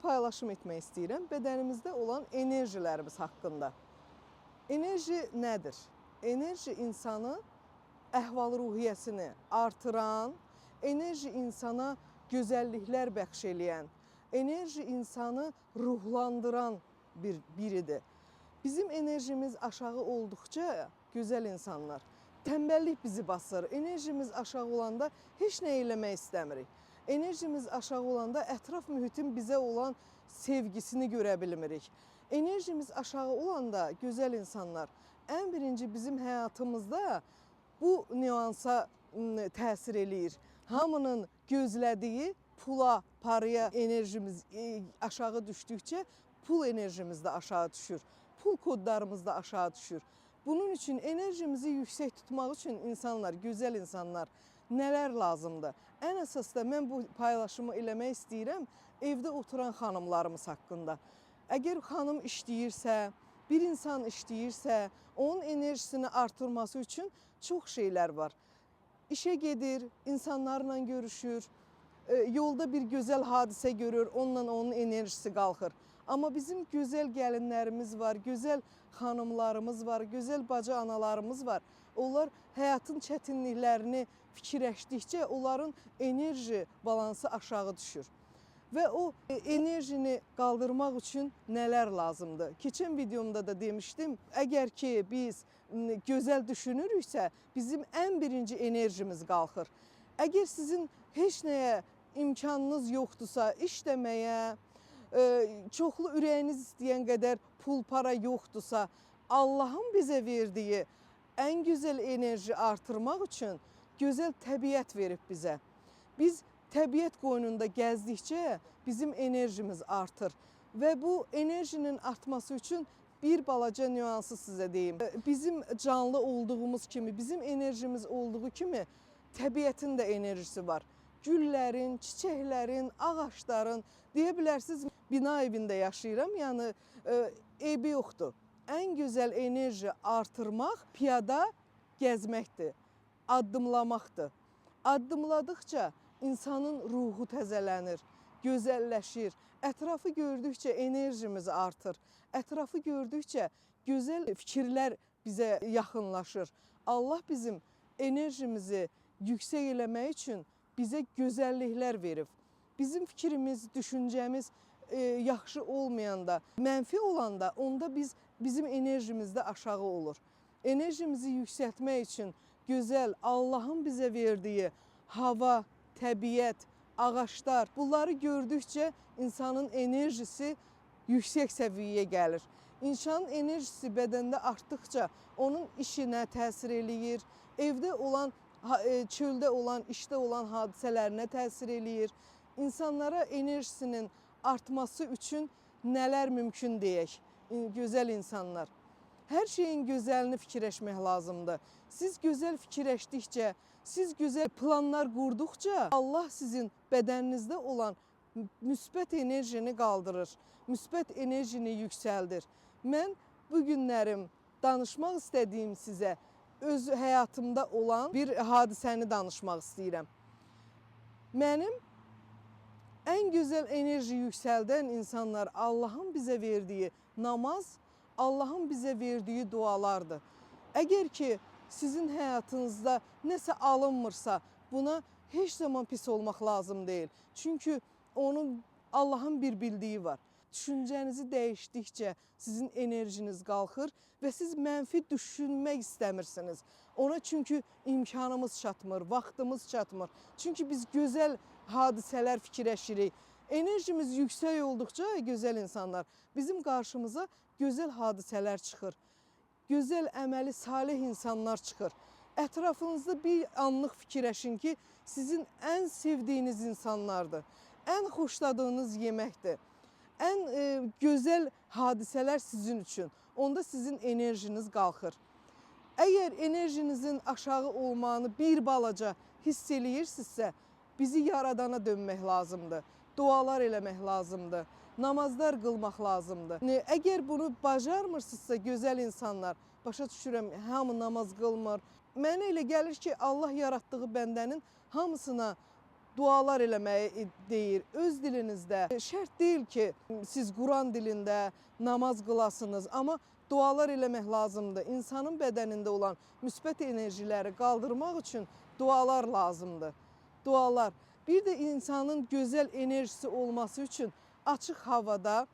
paylaşım etmək istəyirəm bədənimizdə olan enerjilərimiz haqqında. Enerji nədir? Enerji insanı əhval-ruhiyyəsini artıran, enerji insana gözəlliklər bəxş eləyən, enerji insanı ruhlandıran biridir. Bizim enerjimiz aşağı olduqca gözəl insanlar, tənbəllik bizi basır. Enerjimiz aşağı olanda heç nə eləmək istəmirik. Enerjimiz aşağı olanda ətraf mühitin bizə olan sevgisini görə bilmirik. Enerjimiz aşağı olanda gözəl insanlar, ən birinci bizim həyatımızda bu nüansa təsir eləyir. Hamının gözlədiyi pula, paraya enerjimiz aşağı düşdükcə pul enerjimiz də aşağı düşür. Pul kodlarımız da aşağı düşür. Bunun üçün enerjimizi yüksək tutmaq üçün insanlar, gözəl insanlar nələr lazımdır? Ən əsas da mən bu paylaşımı eləmək istəyirəm evdə oturan xanımlarımız haqqında. Əgər xanım işləyirsə, bir insan işləyirsə, onun enerjisini artırması üçün çox şeylər var. İşə gedir, insanlarla görüşür, yolda bir gözəl hadisə görür, onunla onun enerjisi qalxır. Amma bizim gözəl gəlinlərimiz var, gözəl xanımlarımız var, gözəl bacı analarımız var. Onlar həyatın çətinliklərini fikirləşdikcə onların enerji balansı aşağı düşür. Və o enerjini qaldırmaq üçün nələr lazımdır? Keçən videomda da demişdim, əgər ki biz gözəl düşünürüksə, bizim ən birinci enerjimiz qalxır. Əgər sizin heç nəyə imkanınız yoxdursa, işləməyə, çoxlu ürəyiniz istəyən qədər pul, para yoxdursa, Allahın bizə verdiyi ən gözəl enerji artırmaq üçün gözəl təbiət verib bizə. Biz təbiət qoynunda gəzdikcə bizim enerjimiz artır və bu enerjinin artması üçün bir balaca nüansı sizə deyim. Bizim canlı olduğumuz kimi, bizim enerjimiz olduğu kimi təbiətin də enerjisi var. Güllərin, çiçəklərin, ağaçların, deyə bilərsiniz, bina evində yaşayıram, yəni eybi yoxdur. Ən gözəl enerji artırmaq piyada gəzməkdir, addımlamaqdır. Addımladıqca insanın ruhu təzələnir, gözəlləşir. Ətrafı gördükcə enerjimiz artır. Ətrafı gördükcə gözəl fikirlər bizə yaxınlaşır. Allah bizim enerjimizi yüksək eləmək üçün bizə gözəlliklər verib. Bizim fikrimiz, düşüncəmiz yaxşı olmayanda, mənfi olanda, onda bizim enerjimiz də aşağı olur. Enerjimizi yüksəltmək üçün gözəl Allahın bizə verdiyi hava, təbiət, ağaçlar, bunları gördükcə insanın enerjisi yüksək səviyyəyə gəlir. İnsanın enerjisi bədəndə artdıqca onun işinə təsir eləyir, evdə olan, çöldə olan, işdə olan hadisələrinə təsir eləyir. İnsanlara enerjisinin artması üçün nələr mümkün deyək, gözəl insanlar. Hər şeyin gözəlini fikirləşmək lazımdır. Siz gözəl fikirləşdikcə, siz gözəl planlar qurduqca Allah sizin bədəninizdə olan müsbət enerjini qaldırır, müsbət enerjini yüksəldir. Mən bu günlərim danışmaq istədiyim sizə öz həyatımda olan bir hadisəni danışmaq istəyirəm. Mənim ən gözəl enerji yüksəldən insanlar Allahın bizə verdiyi namaz, Allahın bizə verdiyi dualardır. Əgər ki sizin həyatınızda nəsə alınmırsa, buna heç zaman pis olmaq lazım deyil. Çünki Allahın bir bildiyi var. Düşüncənizi dəyişdikcə sizin enerjiniz qalxır və siz mənfi düşünmək istəmirsiniz. Ona çünki imkanımız çatmır, vaxtımız çatmır. Çünki biz gözəl hadisələr fikirləşirik. Enerjimiz yüksək olduqca gözəl insanlar, bizim qarşımıza gözəl hadisələr çıxır. Gözəl əməli, salih insanlar çıxır. Ətrafınızda bir anlıq fikirləşin ki, sizin ən sevdiyiniz insanlardır. Ən xoşladığınız yeməkdir. Ən gözəl hadisələr sizin üçün. Onda sizin enerjiniz qalxır. Əgər enerjinizin aşağı olmağını bir balaca hiss eləyirsinizsə, bizi yaradana dönmək lazımdır. Dualar eləmək lazımdır. Namazlar qılmaq lazımdır. Əgər bunu bacarmırsınızsa, gözəl insanlar, başa düşürəm, hamı namaz qılmır. Mənə elə gəlir ki, Allah yaratdığı bəndənin hamısına dualar eləməyi deyir. Öz dilinizdə şərt deyil ki, siz Quran dilində namaz qılasınız, amma dualar eləmək lazımdır. İnsanın bədənində olan müsbət enerjiləri qaldırmaq üçün dualar lazımdır. Dualar. Bir də insanın gözəl enerjisi olması üçün açıq havada,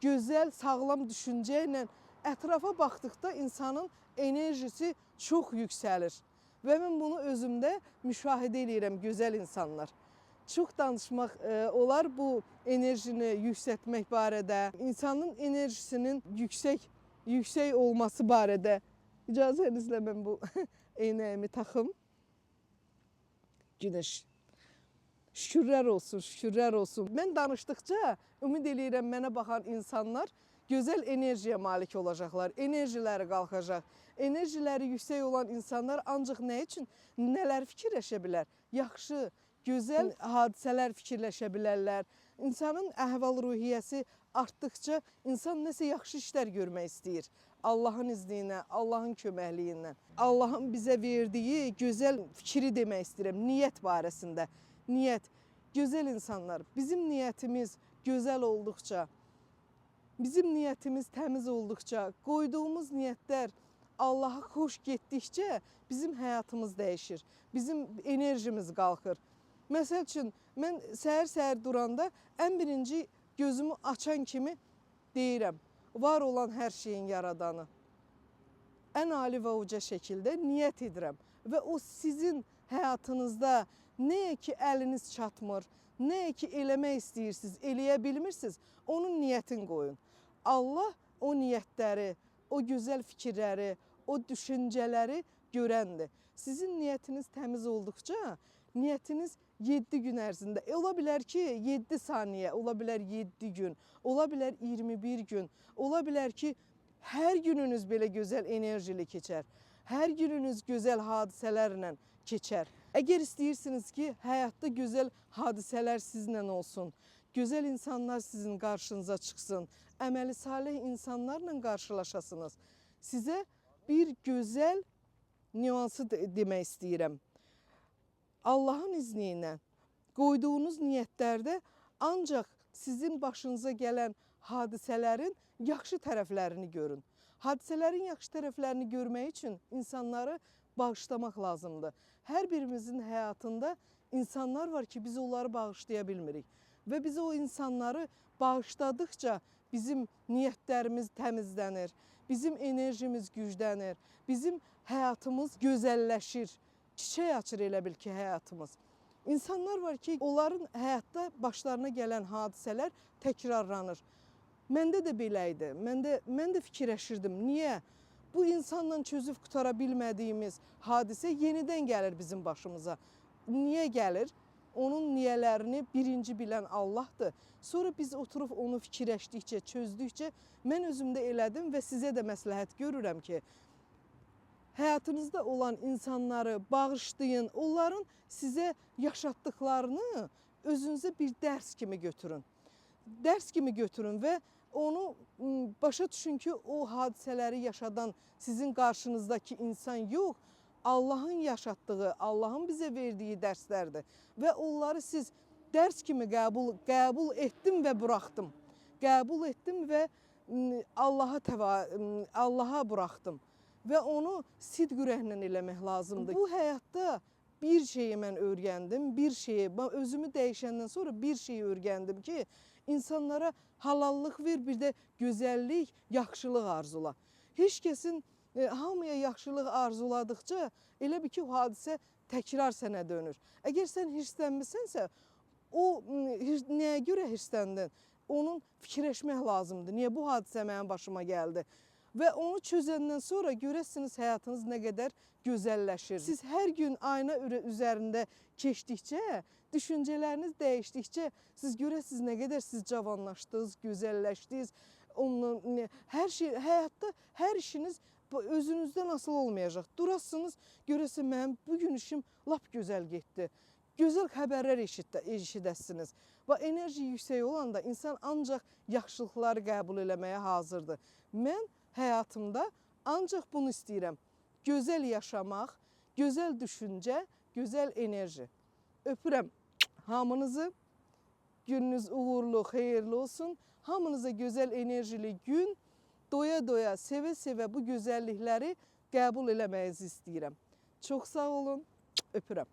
gözəl, sağlam düşüncə ilə ətrafa baxdıqda insanın enerjisi çox yüksəlir. Və mən bunu özümdə müşahidə edirəm, gözəl insanlar. Çox danışmaq olar bu enerjini yüksəltmək barədə, insanın enerjisinin yüksək olması barədə. İcazənizlə mən bu eynəyimi taxım. Günəş. Şükürlər olsun, şükürlər olsun. Mən danışdıqca ümid eləyirəm mənə baxan insanlar gözəl enerjiyə malik olacaqlar, enerjiləri qalxacaq. Enerjiləri yüksək olan insanlar ancaq nə üçün, nələr fikirləşə bilər? Yaxşı, gözəl hadisələr fikirləşə bilərlər. İnsanın əhval-ruhiyyəsi artdıqca insan nəsə yaxşı işlər görmək istəyir. Allahın izni ilə, Allahın köməkliyi ilə. Allahın bizə verdiyi gözəl fikri demək istəyirəm, niyyət barəsində. Niyyət, gözəl insanlar, bizim niyyətimiz gözəl olduqca, bizim niyyətimiz təmiz olduqca, qoyduğumuz niyyətlər Allaha xoş getdikcə bizim həyatımız dəyişir, bizim enerjimiz qalxır. Məsəl üçün, mən səhər-səhər duranda ən birinci gözümü açan kimi deyirəm, var olan hər şeyin yaradanı. Ən ali və uca şəkildə niyyət edirəm və o sizin həyatınızda nəyə ki əliniz çatmır, nəyə ki eləmək istəyirsiniz, eləyə bilmirsiniz, onun niyyətini qoyun. Allah o niyyətləri, o gözəl fikirləri, o düşüncələri görəndir. Sizin niyyətiniz təmiz olduqca, niyyətiniz 7 gün ərzində, ola bilər ki 7 saniyə, ola bilər 7 gün, ola bilər 21 gün, ola bilər ki hər gününüz belə gözəl enerjili keçər, hər gününüz gözəl hadisələrlə keçər. Əgər istəyirsiniz ki, həyatda gözəl hadisələr sizinlə olsun, gözəl insanlar sizin qarşınıza çıxsın, əməli salih insanlarla qarşılaşasınız, sizə bir gözəl nüansı demək istəyirəm. Allahın izni ilə qoyduğunuz niyyətlərdə ancaq sizin başınıza gələn hadisələrin yaxşı tərəflərini görün. Hadisələrin yaxşı tərəflərini görmək üçün insanları bağışlamaq lazımdır. Hər birimizin həyatında insanlar var ki, biz onları bağışlaya bilmirik. Və biz o insanları bağışladıqca bizim niyyətlərimiz təmizlənir, bizim enerjimiz güclənir, bizim həyatımız gözəlləşir, çiçək açır elə bil ki həyatımız. İnsanlar var ki, onların həyatda başlarına gələn hadisələr təkrarlanır. Məndə də belə idi, mən də fikirləşirdim, niyə? Bu insanla çözüb qutara bilmədiyimiz hadisə yenidən gəlir bizim başımıza. Niyə gəlir? Onun niyələrini birinci bilən Allahdır. Sonra biz oturub onu fikirləşdikcə, çözdükcə mən özümdə elədim və sizə də məsləhət görürəm ki, həyatınızda olan insanları bağışlayın, onların sizə yaşatdıqlarını özünüzə bir dərs kimi götürün. Dərs kimi götürün və onu başa düşün ki, o hadisələri yaşadan sizin qarşınızdakı insan yox, Allahın yaşatdığı, Allahın bizə verdiyi dərslərdir. Və onları siz dərs kimi qəbul etdim və buraxdım. Qəbul etdim və Allaha buraxdım. Və onu sidq ürəklə eləmək lazımdır. Bu həyatda bir şeyi mən öyrəndim, özümü dəyişəndən sonra bir şeyi öyrəndim ki, insanlara halallıq ver, bir də gözəllik, yaxşılıq arzula. Heç kəsin hamıya yaxşılıq arzuladıqca elə bir ki, o hadisə təkrar sənə dönür. Əgər sən hirslənmisənsə, o nəyə görə hirsləndin? Onun fikirləşmək lazımdır. Niyə bu hadisə mənim başıma gəldi? Və onu çözəndən sonra görəsiniz həyatınız nə qədər gözəlləşir. Siz hər gün ayna üzərində keçdikcə, düşüncələriniz dəyişdikcə siz görəsiniz nə qədər siz cavanlaşdınız, gözəlləşdiniz. Həyatda hər işiniz özünüzdən asılı olmayacaq. Durasınız, görəsiniz mənim bugün işim lap gözəl getdi. Gözəl xəbərlər eşidəsiniz. Və enerji yüksək olanda insan ancaq yaxşılıqları qəbul eləməyə hazırdır. Mən həyatımda ancaq bunu istəyirəm. Gözəl yaşamaq, gözəl düşüncə, gözəl enerji. Öpürəm. hamınızı. Gününüz uğurlu, xeyirli olsun. Hamınıza gözəl enerjili gün, doya-doya, sevə-sevə bu gözəllikləri qəbul eləməyinizi istəyirəm. Çox sağ olun, öpürəm.